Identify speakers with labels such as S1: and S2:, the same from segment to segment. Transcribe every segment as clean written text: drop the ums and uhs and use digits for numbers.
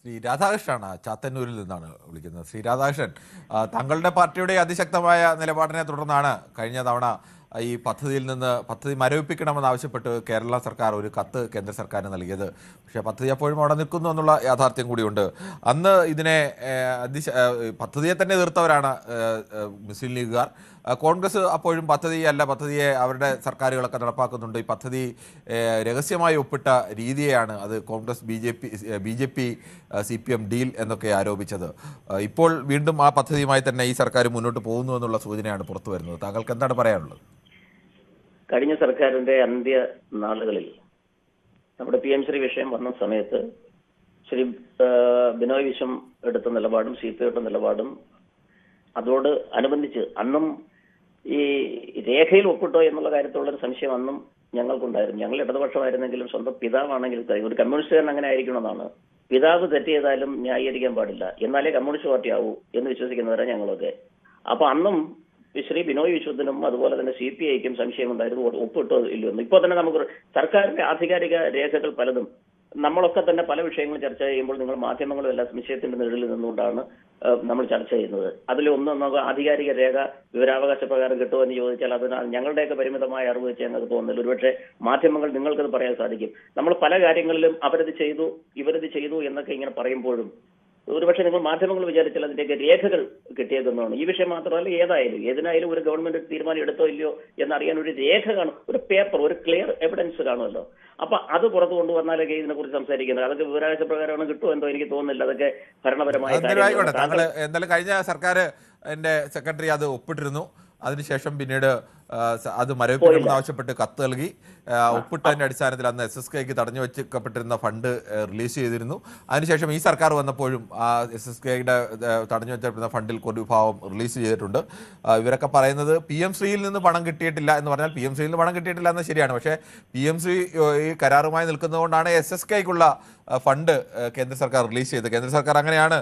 S1: ശ്രീ രാധാകൃഷ്ണനാണ് ചാത്തന്നൂരിൽ നിന്നാണ് വിളിക്കുന്നത്. ശ്രീ രാധാകൃഷ്ണൻ, തങ്ങളുടെ പാർട്ടിയുടെ അതിശക്തമായ നിലപാടിനെ തുടർന്നാണ് കഴിഞ്ഞ തവണ ഈ പദ്ധതി മരവിപ്പിക്കണമെന്നാവശ്യപ്പെട്ട് കേരള സർക്കാർ ഒരു കത്ത് കേന്ദ്ര സർക്കാരിന് നൽകിയത്. പക്ഷേ പദ്ധതി അപ്പോഴും അവിടെ നിൽക്കുന്നു എന്നുള്ള യാഥാർത്ഥ്യം കൂടിയുണ്ട്. അന്ന് ഇതിനെ പദ്ധതിയെ തന്നെ എതിർത്തവരാണ് മുസ്ലിം ലീഗുകാർ. കോൺഗ്രസ് അപ്പോഴും പദ്ധതിയെ അവരുടെ സർക്കാരുകളൊക്കെ നടപ്പാക്കുന്നുണ്ട്. ഈ പദ്ധതി രഹസ്യമായി ഒപ്പിട്ട രീതിയെയാണ് അത് Congress B J P CPM deal എന്നൊക്കെ ആരോപിച്ചത്. ഇപ്പോൾ വീണ്ടും ആ പദ്ധതിയുമായി തന്നെ ഈ സർക്കാർ മുന്നോട്ട് പോകുന്നു എന്നുള്ള സൂചനയാണ് പുറത്തു വരുന്നത്. താങ്കൾക്ക് എന്താണ് പറയാനുള്ളത്?
S2: കഴിഞ്ഞ സർക്കാരിന്റെ അന്ത്യ നാളുകളിൽ നമ്മുടെ PM ശ്രീ വിഷയം വന്ന സമയത്ത് ശ്രീ ബിനോയ് വിശ്വം എടുത്ത നിലപാടും CPI എടുത്ത നിലപാടും അതോട് അനുബന്ധിച്ച് അന്നും ഈ രേഖയിൽ ഒപ്പിട്ടോ എന്നുള്ള കാര്യത്തിലുള്ളൊരു സംശയം അന്നും ഞങ്ങൾക്കുണ്ടായിരുന്നു. ഞങ്ങൾ ഇടതുപക്ഷമായിരുന്നെങ്കിലും സ്വന്തം പിതാവാണെങ്കിൽ ഒരു കമ്മ്യൂണിസ്റ്റുകാരൻ അങ്ങനെ ആയിരിക്കണമെന്നാണ്. പിതാവ് തെറ്റ് ചെയ്താലും ന്യായീകരിക്കാൻ പാടില്ല, എന്നാലേ കമ്മ്യൂണിസ്റ്റ് പാർട്ടി ആവൂ എന്ന് വിശ്വസിക്കുന്നവരാണ് ഞങ്ങളൊക്കെ. അപ്പൊ അന്നും ശ്രീ ബിനോയ് വിശ്വത്തിനും അതുപോലെ തന്നെ CPIക്കും സംശയമുണ്ടായിരുന്നു ഒപ്പിട്ടോ ഇല്ലയോ. ഇപ്പോൾ തന്നെ നമുക്ക് സർക്കാരിന്റെ ആധികാരിക രേഖകൾ പലതും നമ്മളൊക്കെ തന്നെ പല വിഷയങ്ങളും ചർച്ച ചെയ്യുമ്പോൾ നിങ്ങൾ മാധ്യമങ്ങളും എല്ലാ വിഷയത്തിന്റെ നിഴലിൽ നിന്നുകൊണ്ടാണ് നമ്മൾ ചർച്ച ചെയ്യുന്നത്. അതിലൊന്നും നമുക്ക് ആധികാരിക രേഖ വിവരാവകാശ പ്രകാരം കിട്ടുമോ എന്ന് ചോദിച്ചാൽ അത് ഞങ്ങളുടെയൊക്കെ പരിമിതമായ അറിവ് വെച്ച് ഞങ്ങൾക്ക് തോന്നുന്നില്ല. ഒരുപക്ഷെ മാധ്യമങ്ങൾ നിങ്ങൾക്കത് പറയാൻ സാധിക്കും. നമ്മൾ പല കാര്യങ്ങളിലും അവരത് ചെയ്തു ഇവരത് ചെയ്തു എന്നൊക്കെ ഇങ്ങനെ പറയുമ്പോഴും ഒരുപക്ഷെ നിങ്ങൾ മാധ്യമങ്ങൾ വിചാരിച്ചാൽ അതിന്റെയൊക്കെ രേഖകൾ കിട്ടിയേക്കുന്നതാണ്. ഈ വിഷയം മാത്രമല്ല, ഏതിനായാലും ഒരു ഗവൺമെന്റ് തീരുമാനം എടുത്തോ ഇല്ലയോ എന്നറിയാൻ ഒരു രേഖ കാണും, ഒരു പേപ്പർ, ഒരു ക്ലിയർ എവിഡൻസ് കാണുമല്ലോ. അപ്പൊ അത് പുറത്തു കൊണ്ടുവന്നാലൊക്കെ ഇതിനെ കുറിച്ച് സംസാരിക്കുന്നത് അതൊക്കെ വിവരാവകാശ പ്രകാരമാണ് കിട്ടുമോ എന്തോ എനിക്ക് തോന്നുന്നില്ല. അതൊക്കെ ഭരണപരമായ
S1: എന്തായാലും കഴിഞ്ഞ സർക്കാർ എന്റെ സെക്രട്ടറി അത് ഒപ്പിട്ടിരുന്നു. അതിനുശേഷം പിന്നീട് അത് മരവിപ്പിക്കണമെന്ന് ആവശ്യപ്പെട്ട് കത്ത് നൽകി. ഒപ്പിട്ടതിന്റെ അടിസ്ഥാനത്തിൽ അന്ന് SSKക്ക് തടഞ്ഞു വെക്കപ്പെട്ടിരുന്ന ഫണ്ട് റിലീസ് ചെയ്തിരുന്നു. അതിനുശേഷം ഈ സർക്കാർ വന്നപ്പോഴും ആ SSKയുടെ തടഞ്ഞു വെച്ചിരുന്ന ഫണ്ടിൽ ഒരു വിഭാഗം റിലീസ് ചെയ്തിട്ടുണ്ട്. ഇവരൊക്കെ പറയുന്നത് PM ശ്രീയിൽ നിന്ന് പണം കിട്ടിയിട്ടില്ല എന്ന് പറഞ്ഞാൽ PM ശ്രീയിൽ നിന്ന് പണം കിട്ടിയിട്ടില്ല എന്ന് ശരിയാണ്. പക്ഷേ PM ശ്രീ ഈ കരാറുമായി നിൽക്കുന്നതുകൊണ്ടാണ് SSKയ്ക്കുള്ള ഫണ്ട് കേന്ദ്ര സർക്കാർ റിലീസ് ചെയ്തത്. കേന്ദ്ര സർക്കാർ അങ്ങനെയാണ്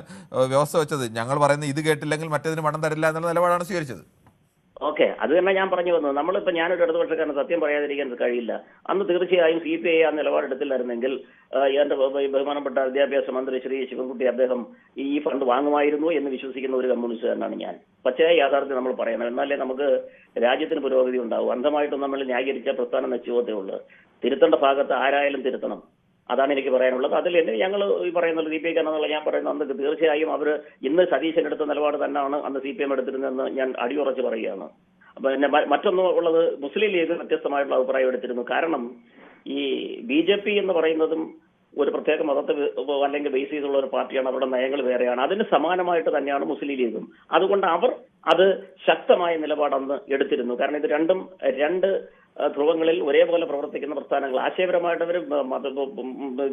S1: വ്യവസ്ഥ വെച്ചത്. ഞങ്ങൾ പറയുന്നത് ഇത് കേട്ടില്ലെങ്കിൽ മറ്റേതിന് പണം തരില്ല എന്നുള്ള നിലപാടാണ് സ്വീകരിച്ചത്.
S2: ഓക്കെ, അത് തന്നെ ഞാൻ പറഞ്ഞു വന്നത്. നമ്മളിപ്പോൾ ഞാനൊരു ഇടതുപക്ഷക്കാരന് സത്യം പറയാതിരിക്കാൻ കഴിയില്ല. അന്ന് തീർച്ചയായും CPI ആ നിലപാടെടുത്തില്ലായിരുന്നെങ്കിൽ എന്റെ ബഹുമാനപ്പെട്ട വിദ്യാഭ്യാസ മന്ത്രി ശ്രീ ശിവൻകുട്ടി അദ്ദേഹം ഈ ഫണ്ട് വാങ്ങുമായിരുന്നു എന്ന് വിശ്വസിക്കുന്ന ഒരു കമ്മ്യൂണിസ്റ്റുകാരനാണ് ഞാൻ. പച്ചയായ യാഥാർത്ഥ്യം നമ്മൾ പറയണം, എന്നാലേ നമുക്ക് രാജ്യത്തിന് പുരോഗതി ഉണ്ടാവും. അന്ധമായിട്ടും നമ്മൾ ന്യായീകരിച്ച പ്രസ്ഥാനം നശിച്ചതേ ഉള്ളൂ. തിരുത്തേണ്ട ഭാഗത്ത് ആരായാലും തിരുത്തണം. അതാണ് എനിക്ക് പറയാനുള്ളത്. അതിൽ ഞങ്ങൾ ഈ പറയുന്നത് CPI എന്നുള്ള ഞാൻ പറയുന്നത് അന്ന് തീർച്ചയായും അവർ ഇന്ന് സതീശൻ എടുത്ത നിലപാട് തന്നെയാണ് അന്ന് CPM എടുത്തിരുന്നതെന്ന് ഞാൻ അടിയുറച്ച് പറയുകയാണ്. പിന്നെ മറ്റൊന്ന് ഉള്ളത്, മുസ്ലിം ലീഗ് വ്യത്യസ്തമായിട്ടുള്ള അഭിപ്രായം എടുത്തിരുന്നു. കാരണം ഈ BJP എന്ന് പറയുന്നതും ഒരു പ്രത്യേക മതത്തെ അല്ലെങ്കിൽ ബേസ് ചെയ്തുള്ള ഒരു പാർട്ടിയാണ്. അവരുടെ നയങ്ങൾ വേറെയാണ്. അതിന് സമാനമായിട്ട് തന്നെയാണ് മുസ്ലിം ലീഗും. അതുകൊണ്ട് അവർ അത് ശക്തമായ നിലപാട് അന്ന് എടുത്തിരുന്നു. കാരണം ഇത് രണ്ടും രണ്ട് ധ്രുവങ്ങളിൽ ഒരേപോലെ പ്രവർത്തിക്കുന്ന പ്രസ്ഥാനങ്ങൾ. ആശയപരമായിട്ട് അവർ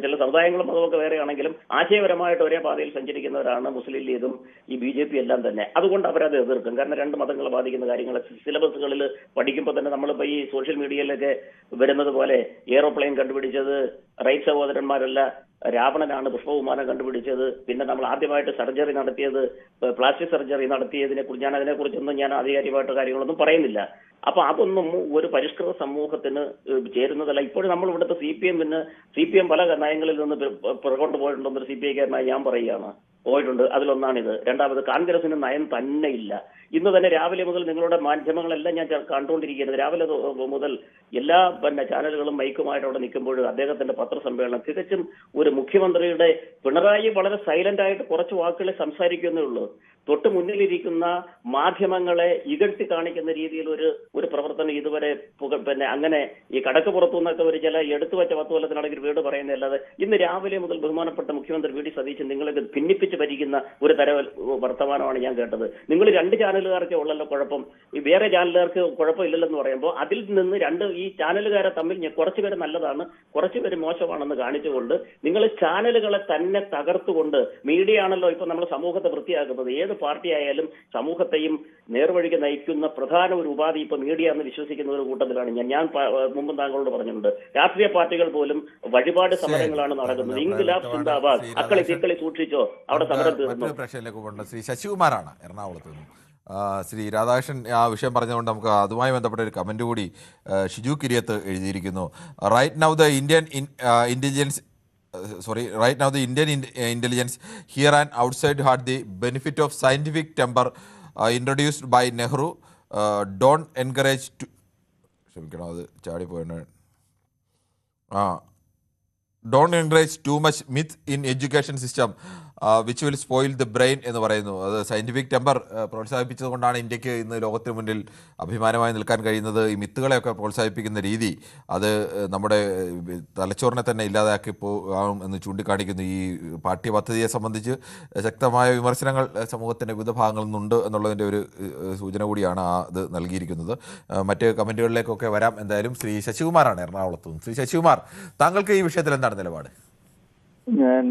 S2: ചില സമുദായങ്ങളും മതമൊക്കെ വേറെയാണെങ്കിലും ആശയപരമായിട്ട് ഒരേ പാതയിൽ സഞ്ചരിക്കുന്നവരാണ് മുസ്ലിം ലീഗും ഈ BJP എല്ലാം തന്നെ. അതുകൊണ്ട് അവരത് എതിർക്കും. കാരണം രണ്ട് മതങ്ങളെ ബാധിക്കുന്ന കാര്യങ്ങൾ സിലബസുകളിൽ പഠിക്കുമ്പോൾ തന്നെ നമ്മളിപ്പോൾ ഈ സോഷ്യൽ മീഡിയയിലൊക്കെ വരുന്നത് പോലെ എയ്റോപ്ലെയിൻ കണ്ടുപിടിച്ചത് റൈറ്റ് സഹോദരന്മാരല്ല, രാവണനാണ് പുഷ്പവിമാനം കണ്ടുപിടിച്ചത്. പിന്നെ നമ്മൾ ആദ്യമായിട്ട് സർജറി നടത്തിയത്, പ്ലാസ്റ്റിക് സർജറി നടത്തിയതിനെ കുറിച്ച് അതിനെക്കുറിച്ചൊന്നും ഞാൻ ആധികാരികമായിട്ട് കാര്യങ്ങളൊന്നും പറയുന്നില്ല. അപ്പൊ അതൊന്നും ഒരു പരിഷ്കൃത സമൂഹത്തിന് ചേരുന്നതല്ല. ഇപ്പോഴും നമ്മൾ ഇവിടുത്തെ CPM പല നയങ്ങളിൽ നിന്ന് പുറകോട്ട് പോയിട്ടുണ്ടെന്നൊരു CPIക്കാരനായി ഞാൻ പറയുകയാണ്. പോയിട്ടുണ്ട്. അതിലൊന്നാണിത്. രണ്ടാമത്, കോൺഗ്രസിന് നയം തന്നെ ഇല്ല. ഇന്ന് തന്നെ രാവിലെ മുതൽ നിങ്ങളുടെ മാധ്യമങ്ങളെല്ലാം ഞാൻ കണ്ടുകൊണ്ടിരിക്കുന്നത്. രാവിലെ മുതൽ എല്ലാ ചാനലുകളും മൈക്കുമായിട്ട് അവിടെ നിൽക്കുമ്പോൾ അദ്ദേഹത്തിന്റെ പത്രസമ്മേളനം തികച്ചും ഒരു മുഖ്യമന്ത്രിയുടെ പിണറായി വളരെ സൈലന്റ് ആയിട്ട് കുറച്ച് വാക്കുകളെ സംസാരിക്കുന്നേ ഉള്ളൂ. തൊട്ട് മുന്നിലിരിക്കുന്ന മാധ്യമങ്ങളെ ഇകഴ്ത്തി കാണിക്കുന്ന രീതിയിൽ ഒരു പ്രവർത്തനം ഇതുവരെ അങ്ങനെ ഈ കടക്ക് പുറത്തു നിന്നൊക്കെ ഒരു ചില എടുത്തു വെച്ച 10 കൊല്ലത്തിനാണെങ്കിൽ വീട് പറയുന്നതല്ലാതെ ഇന്ന് രാവിലെ മുതൽ ബഹുമാനപ്പെട്ട മുഖ്യമന്ത്രി VD സതീശൻ നിങ്ങളെ ഭിന്നിപ്പിച്ച് ഭരിക്കുന്ന ഒരു തര വർത്തമാനമാണ് ഞാൻ കേട്ടത്. നിങ്ങൾ 2 ചാനലുകാർക്ക് ഉള്ളല്ലോ കുഴപ്പം, ഈ വേറെ ചാനലുകാർക്ക് കുഴപ്പമില്ലല്ലെന്ന് പറയുമ്പോൾ അതിൽ നിന്ന് ഈ ചാനലുകാരെ തമ്മിൽ കുറച്ചുപേര് നല്ലതാണ്, കുറച്ചുപേര് മോശമാണെന്ന് കാണിച്ചുകൊണ്ട് നിങ്ങൾ ചാനലുകളെ തന്നെ തകർത്തുകൊണ്ട്, മീഡിയ ആണല്ലോ ഇപ്പൊ നമ്മൾ സമൂഹത്തെ വൃത്തിയാക്കുന്നത്. ഏത് പാർട്ടി ആയാലും സമൂഹത്തെയും നേർവഴിക്ക് നയിക്കുന്ന പ്രധാന ഒരു ഉപാധി ഇപ്പൊ മീഡിയ എന്ന് വിശ്വസിക്കുന്ന ഒരു കൂട്ടത്തിലാണ് ഞാൻ മുമ്പ് താങ്കളോട് പറഞ്ഞിട്ടുണ്ട്. രാഷ്ട്രീയ പാർട്ടികൾ പോലും വഴിപാട് സമരങ്ങളാണ് നടക്കുന്നത്. ഇൻക്ലാബ് സിന്ദാബാദ്, അക്കളി തിക്കളി സൂക്ഷിച്ചോ, അവിടെ സമരം തീർന്നു.
S1: ശ്രീ ശശികുമാറാണ് എറണാകുളത്ത് നിന്നും. ശ്രീ രാധാകൃഷ്ണൻ ആ വിഷയം പറഞ്ഞതുകൊണ്ട് നമുക്ക് അതുമായി ബന്ധപ്പെട്ട ഒരു കമന്റ് കൂടി ഷിജു കിരിയത്ത് എഴുതിയിരിക്കുന്നു. Right now the Indian intelligence right now the Indian intelligence here and outside had the benefit of scientific temper introduced by Nehru. Don't encourage to ക്ഷമിക്കണം അത് ചാടിപ്പോയാണ് ആ don't encourage too much myth in education system which will spoil the brain എന്ന് പറയുന്നു. അത് scientific temper പ്രോത്സാഹിപ്പിച്ചത് കൊണ്ടാണ് ഇന്ത്യക്ക് ഇന്ന് ലോകത്തിന് മുന്നിൽ അഭിമാനമായി നിൽക്കാൻ കഴിയുന്നത്. ഈ മിത്തുകളെയൊക്കെ പ്രോത്സാഹിപ്പിക്കുന്ന രീതി അത് നമ്മുടെ തലച്ചോറിനെ തന്നെ ഇല്ലാതാക്കി പോകാം എന്ന് ചൂണ്ടിക്കാണിക്കുന്നു. ഈ പാഠ്യപദ്ധതിയെ സംബന്ധിച്ച് ശക്തമായ വിമർശനങ്ങൾ സമൂഹത്തിൻ്റെ വിവിധ ഭാഗങ്ങളിൽ നിന്നുണ്ട് എന്നുള്ളതിൻ്റെ ഒരു സൂചന കൂടിയാണ് ഇത് നൽകിയിരിക്കുന്നത്. മറ്റ് കമൻറ്റുകളിലേക്കൊക്കെ വരാം. എന്തായാലും ശ്രീ ശശികുമാറാണ് എറണാകുളത്ത് നിന്ന്. ശ്രീ ശശികുമാർ, താങ്കൾക്ക് ഈ വിഷയത്തിൽ എന്താണ് നിലപാട്?
S3: ഞാൻ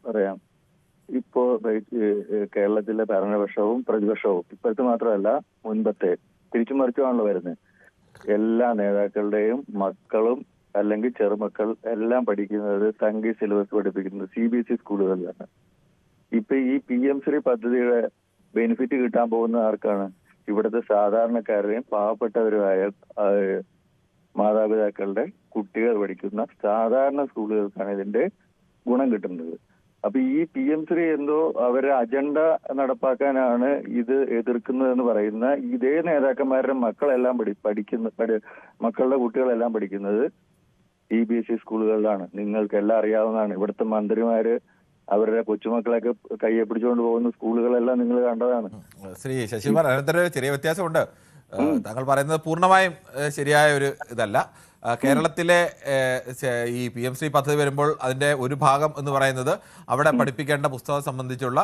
S3: പറയാം. ഇപ്പോ കേരളത്തിലെ ഭരണപക്ഷവും പ്രതിപക്ഷവും ഇപ്പോഴത്തെ മാത്രമല്ല മുൻപത്തെ തിരിച്ചു മറിച്ചുമാണല്ലോ വരുന്നത്. എല്ലാ നേതാക്കളുടെയും മക്കളും അല്ലെങ്കിൽ ചെറുമക്കൾ എല്ലാം പഠിക്കുന്നത് സംഗീത സിലബസ് പഠിപ്പിക്കുന്നത് CBSE സ്കൂളുകളിലാണ്. ഇപ്പൊ ഈ PM ശ്രീ പദ്ധതിയുടെ ബെനിഫിറ്റ് കിട്ടാൻ പോകുന്ന ആർക്കാണ്? ഇവിടുത്തെ സാധാരണക്കാരുടെയും പാവപ്പെട്ടവരുമായ മാതാപിതാക്കളുടെ കുട്ടികൾ പഠിക്കുന്ന സാധാരണ സ്കൂളുകൾക്കാണ് ഇതിന്റെ ഗുണം കിട്ടുന്നത്. അപ്പൊ ഈ PM ശ്രീ എന്തോ അവരുടെ അജണ്ട നടപ്പാക്കാനാണ് ഇത് എതിർക്കുന്നതെന്ന് പറയുന്ന ഇതേ നേതാക്കന്മാരുടെ മക്കളെല്ലാം മക്കളുടെ കുട്ടികളെല്ലാം പഠിക്കുന്നത് CBSE സ്കൂളുകളിലാണ്. നിങ്ങൾക്ക് എല്ലാം അറിയാവുന്നതാണ്. ഇവിടുത്തെ മന്ത്രിമാര് അവരുടെ കൊച്ചുമക്കളെയൊക്കെ കയ്യെ പിടിച്ചുകൊണ്ട് പോകുന്ന സ്കൂളുകളെല്ലാം നിങ്ങൾ കണ്ടതാണ്.
S1: ശ്രീ ശശികുമാർ, അതിനകത്തൊരു ചെറിയ വ്യത്യാസമുണ്ട്. താങ്കൾ പറയുന്നത് പൂർണ്ണമായും ശരിയായ ഒരു ഇതല്ല. കേരളത്തിലെ ഈ PM ശ്രീ പദ്ധതി വരുമ്പോൾ അതിൻ്റെ ഒരു ഭാഗം എന്ന് പറയുന്നത് അവിടെ പഠിപ്പിക്കേണ്ട പുസ്തകം സംബന്ധിച്ചുള്ള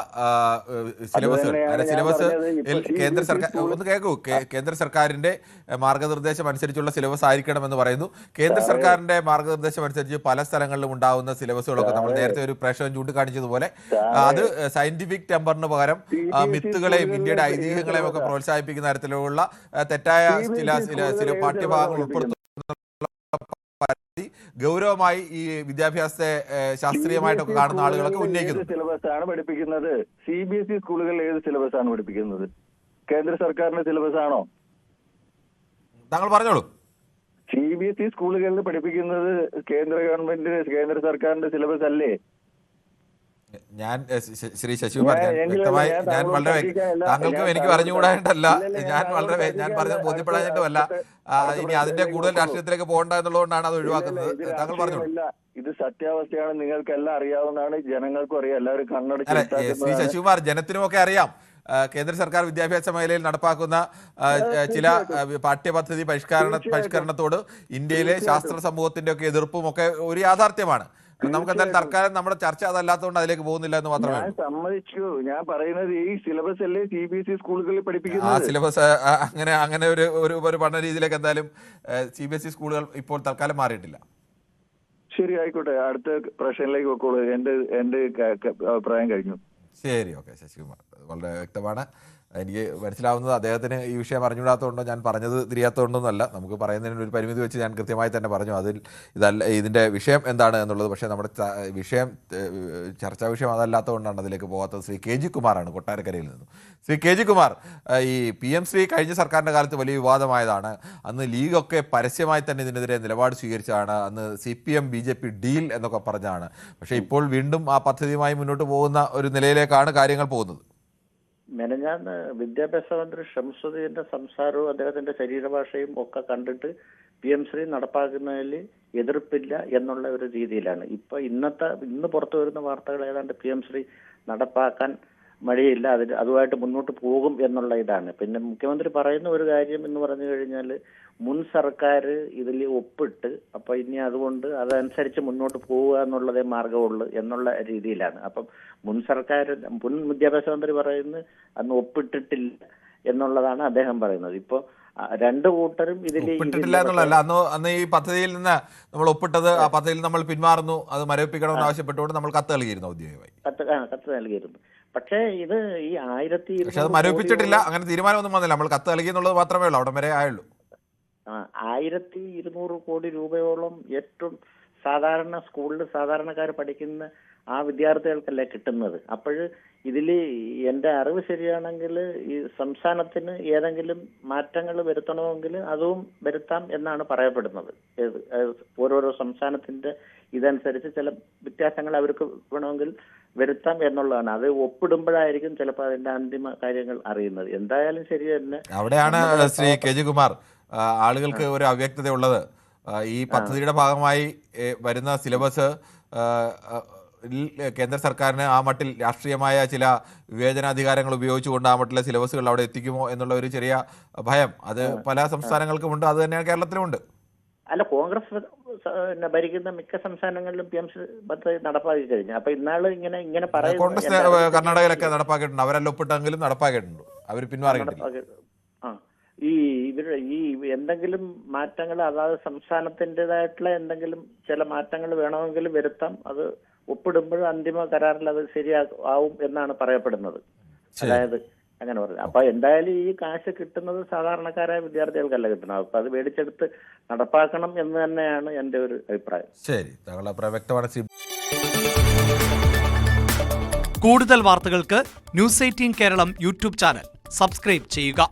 S1: സിലബസുകൾ. സിലബസ് കേന്ദ്ര സർക്കാർ ഒന്ന് കേൾക്കൂ, കേന്ദ്ര സർക്കാരിൻ്റെ മാർഗനിർദ്ദേശം അനുസരിച്ചുള്ള സിലബസ് ആയിരിക്കണം എന്ന് പറയുന്നു. കേന്ദ്ര സർക്കാരിൻ്റെ മാർഗനിർദ്ദേശം അനുസരിച്ച് പല സ്ഥലങ്ങളിലും ഉണ്ടാകുന്ന സിലബസുകളൊക്കെ നമ്മൾ നേരത്തെ ഒരു പ്രേക്ഷകൻ ചൂണ്ടിക്കാണിച്ചതുപോലെ അത് സയന്റിഫിക് ടെമ്പറിന് പകരം മിത്തുകളെയും ഇന്ത്യയുടെ ഐതിഹ്യങ്ങളെയും ഒക്കെ പ്രോത്സാഹിപ്പിക്കുന്ന തരത്തിലുള്ള തെറ്റായ ചില പാഠ്യഭാഗങ്ങൾ ഉൾപ്പെടുത്തുന്നു. ഗൗരവമായി ഈ വിദ്യാഭ്യാസത്തെ ശാസ്ത്രീയമായിട്ടൊക്കെ കാണുന്ന ആളുകളൊക്കെ ഉന്നയിക്കുന്നു.
S3: സിലബസ് ആണ് പഠിപ്പിക്കുന്നത്. CBSE സ്കൂളുകളിൽ ഏത് സിലബസ് ആണ് പഠിപ്പിക്കുന്നത്? കേന്ദ്ര സർക്കാരിന്റെ സിലബസ് ആണോ?
S1: താങ്കൾ പറഞ്ഞോളൂ.
S3: CBSE സ്കൂളുകളിൽ പഠിപ്പിക്കുന്നത് കേന്ദ്ര സർക്കാരിന്റെ സിലബസ് അല്ലേ?
S1: ഞാൻ ശ്രീ ശശികുമാർ, വ്യക്തമായി ഞാൻ വളരെ താങ്കൾക്കും എനിക്ക് പറഞ്ഞുകൂടായിട്ടല്ല, ഞാൻ പറഞ്ഞത് ബോധ്യപ്പെടാനായിട്ടുമല്ല. ഇനി അതിന്റെ കൂടുതൽ രാഷ്ട്രീയത്തിലേക്ക് പോകണ്ട എന്നുള്ളതുകൊണ്ടാണ് അത് ഒഴിവാക്കുന്നത്. താങ്കൾ പറഞ്ഞു.
S3: ഇത് സത്യാവസ്ഥയാണ്. നിങ്ങൾക്ക് എല്ലാം അറിയാവുന്നതാണ്, ജനങ്ങൾക്കും അറിയാം. എല്ലാവരും കണ്ണടച്ച്.
S1: ശ്രീ ശശികുമാർ, ജനത്തിനുമൊക്കെ അറിയാം കേന്ദ്ര സർക്കാർ വിദ്യാഭ്യാസ മേഖലയിൽ നടപ്പാക്കുന്ന ചില പാഠ്യപദ്ധതി പരിഷ്കരണത്തോട് ഇന്ത്യയിലെ ശാസ്ത്ര സമൂഹത്തിന്റെ ഒക്കെ എതിർപ്പും ഒക്കെ ഒരു യാഥാർത്ഥ്യമാണ്. നമുക്ക് എന്തായാലും തൽക്കാലം നമ്മുടെ ചർച്ച അതല്ലാത്തതുകൊണ്ട് അതിലേക്ക് പോകുന്നില്ല എന്ന് മാത്രമേ.
S3: ഞാൻ സമ്മതിച്ചു. ഞാൻ പറയുന്നത് ഈ സിലബസ് അല്ലേ CBSE സ്കൂളുകളിൽ പഠിപ്പിക്കുന്നത്?
S1: ആ സിലബസ് അങ്ങനെ ഒരു പഠന രീതിയിലേക്ക് എന്തായാലും CBSE സ്കൂളുകൾ ഇപ്പോൾ തൽക്കാലം മാറിയിട്ടില്ല.
S3: ശരി, ആയിക്കോട്ടെ. അടുത്ത പ്രശ്നത്തിലേക്ക് പോയിക്കോളൂ. എന്റെ അഭിപ്രായം കഴിഞ്ഞു.
S1: ശരി, ഓക്കെ. ശശികുമാർ വളരെ വ്യക്തമാണ്. എനിക്ക് മനസ്സിലാവുന്നത് അദ്ദേഹത്തിന് ഈ വിഷയം അറിഞ്ഞുകൂടാത്തതുകൊണ്ടോ ഞാൻ പറഞ്ഞത് തിരിയാത്തതുകൊണ്ടൊന്നുമല്ല. നമുക്ക് പറയുന്നതിന് ഒരു പരിമിതി വെച്ച് ഞാൻ കൃത്യമായി തന്നെ പറഞ്ഞു ഇതിൻ്റെ വിഷയം എന്താണ് എന്നുള്ളത്. പക്ഷേ നമ്മുടെ ചർച്ചാ വിഷയം അതല്ലാത്തതുകൊണ്ടാണ് അതിലേക്ക് പോകാത്തത്. ശ്രീ KG കുമാറാണ് കൊട്ടാരക്കരയിൽ നിന്നും. ശ്രീ KG കുമാർ, ഈ PM ശ്രീ കഴിഞ്ഞ സർക്കാരിൻ്റെ കാലത്ത് വലിയ വിവാദമായതാണ്. അന്ന് ലീഗൊക്കെ പരസ്യമായി തന്നെ ഇതിനെതിരെ നിലപാട് സ്വീകരിച്ചതാണ്. അന്ന് CPM BJP ഡീൽ എന്നൊക്കെ പറഞ്ഞാണ്. പക്ഷേ ഇപ്പോൾ വീണ്ടും ആ പദ്ധതിയുമായി മുന്നോട്ട് പോകുന്ന ഒരു നിലയിലേക്കാണ് കാര്യങ്ങൾ പോകുന്നത്.
S2: മെനഞ്ഞാന്ന് വിദ്യാഭ്യാസ മന്ത്രി ഷംസുദ്ദീന്റെ സംസാരവും അദ്ദേഹത്തിന്റെ ശരീരഭാഷയും ഒക്കെ കണ്ടിട്ട് PM ശ്രീ നടപ്പാക്കുന്നതിൽ എതിർപ്പില്ല എന്നുള്ള ഒരു രീതിയിലാണ്. ഇന്ന് പുറത്തു വരുന്ന വാർത്തകൾ ഏതാണ്ട് PM ശ്രീ നടപ്പാക്കാൻ മടിയില്ല, അതുമായിട്ട് മുന്നോട്ട് പോകും എന്നുള്ള ഇതാണ്. പിന്നെ മുഖ്യമന്ത്രി പറയുന്ന ഒരു കാര്യം എന്ന് പറഞ്ഞു കഴിഞ്ഞാൽ മുൻ സർക്കാർ ഇതിൽ ഒപ്പിട്ട് അപ്പൊ ഇനി അതുകൊണ്ട് അതനുസരിച്ച് മുന്നോട്ട് പോവുക എന്നുള്ളതേ മാർഗമുള്ളൂ എന്നുള്ള രീതിയിലാണ്. അപ്പം മുൻ വിദ്യാഭ്യാസ മന്ത്രി പറയുന്നത് അന്ന് ഒപ്പിട്ടിട്ടില്ല എന്നുള്ളതാണ് അദ്ദേഹം പറയുന്നത്. ഇപ്പൊ രണ്ടു കൂട്ടരും
S1: ഒപ്പിട്ടിട്ടില്ല എന്നുള്ളതല്ല, അന്ന് ഈ പദ്ധതിയിൽ നിന്ന് നമ്മൾ ഒപ്പിട്ടത്, ആ പദ്ധതിയിൽ നമ്മൾ പിന്മാറുന്നു, അത് മരവിപ്പിക്കണമെന്ന് ആവശ്യപ്പെട്ടുകൊണ്ട് നമ്മൾ കത്ത് നൽകിയിരുന്നു, ഔദ്യോഗികമായി
S2: കത്ത് നൽകിയിരുന്നു. പക്ഷേ ഇത് ഈ 1200
S1: അത് മരവിപ്പിച്ചിട്ടില്ല, അങ്ങനെ തീരുമാനമൊന്നും വന്നില്ല. നമ്മൾ കത്ത് നൽകി എന്നുള്ളത് മാത്രമേ ഉള്ളൂ, അവിടെ വരെ ആയുള്ളൂ.
S2: 1200 കോടി രൂപയോളം ഏറ്റവും സാധാരണ സ്കൂളിൽ സാധാരണക്കാർ പഠിക്കുന്ന
S4: ആ വിദ്യാർത്ഥികൾക്കല്ലേ കിട്ടുന്നത്. അപ്പോൾ ഇതിൽ എൻ്റെ അറിവ് ശരിയാണെങ്കിൽ ഈ സംസ്ഥാനത്തിന് ഏതെങ്കിലും മാറ്റങ്ങൾ വരുത്തണമെങ്കിൽ അതും വരുത്താം എന്നാണ് പറയപ്പെടുന്നത്. ഓരോരോ സംസ്ഥാനത്തിന്റെ ഇതനുസരിച്ച് ചില വ്യത്യാസങ്ങൾ അവർക്ക് വേണമെങ്കിൽ വരുത്താം എന്നുള്ളതാണ്. അത് ഒപ്പിടുമ്പോഴായിരിക്കും ചിലപ്പോൾ അതിന്റെ അന്തിമ കാര്യങ്ങൾ അറിയുന്നത്. എന്തായാലും ശരി തന്നെ.
S1: അവിടെയാണ് ശ്രീ കെ ജി കുമാർ ആളുകൾക്ക് ഒരു അവ്യക്തത ഉള്ളത്. ഈ പദ്ധതിയുടെ ഭാഗമായി വരുന്ന സിലബസ് കേന്ദ്ര സർക്കാരിന് ആ മട്ടിൽ രാഷ്ട്രീയമായ ചില വിവേചനാധികാരങ്ങൾ ഉപയോഗിച്ചുകൊണ്ട് ആ മട്ടിലെ സിലബസുകൾ അവിടെ എത്തിക്കുമോ എന്നുള്ള ഒരു ചെറിയ ഭയം അത് പല സംസ്ഥാനങ്ങൾക്കുമുണ്ട്. അത് തന്നെയാണ് കേരളത്തിലുമുണ്ട്.
S4: അല്ല, കോൺഗ്രസ് ഭരിക്കുന്ന മിക്ക സംസ്ഥാനങ്ങളിലും PMC പദ്ധതി നടപ്പാക്കി കഴിഞ്ഞു. അപ്പൊ ഇന്നാള് ഇങ്ങനെ പറയുന്നത്
S1: കോൺഗ്രസ് കർണാടകയിലൊക്കെ നടപ്പാക്കിയിട്ടുണ്ട്. അവരെല്ലാം ഒപ്പിട്ടെങ്കിലും നടപ്പാക്കിയിട്ടുണ്ട്. അവർ പിന്മാറിയിട്ടില്ല.
S4: ഈ ഇവരുടെ ഈ എന്തെങ്കിലും മാറ്റങ്ങൾ അതായത് സംസ്ഥാനത്തിൻ്റെതായിട്ടുള്ള എന്തെങ്കിലും ചില മാറ്റങ്ങൾ വേണമെങ്കിൽ വരുത്താം. അത് ഒപ്പിടുമ്പോൾ അന്തിമ കരാറിൽ അത് ശരിയാവും എന്നാണ് പറയപ്പെടുന്നത്. അതായത് അങ്ങനെ പറഞ്ഞു. അപ്പൊ എന്തായാലും ഈ കാശ് കിട്ടുന്നത് സാധാരണക്കാരായ വിദ്യാർത്ഥികൾക്കല്ല കിട്ടുന്നത്. അപ്പൊ അത് മേടിച്ചെടുത്ത് നടപ്പാക്കണം എന്ന് തന്നെയാണ് എൻ്റെ ഒരു അഭിപ്രായം.
S1: ശരി, താങ്കളുടെ അഭിപ്രായം വ്യക്തമാണ്.
S5: കൂടുതൽ വാർത്തകൾക്ക് News 18 Keralam YouTube channel subscribe ചെയ്യുക.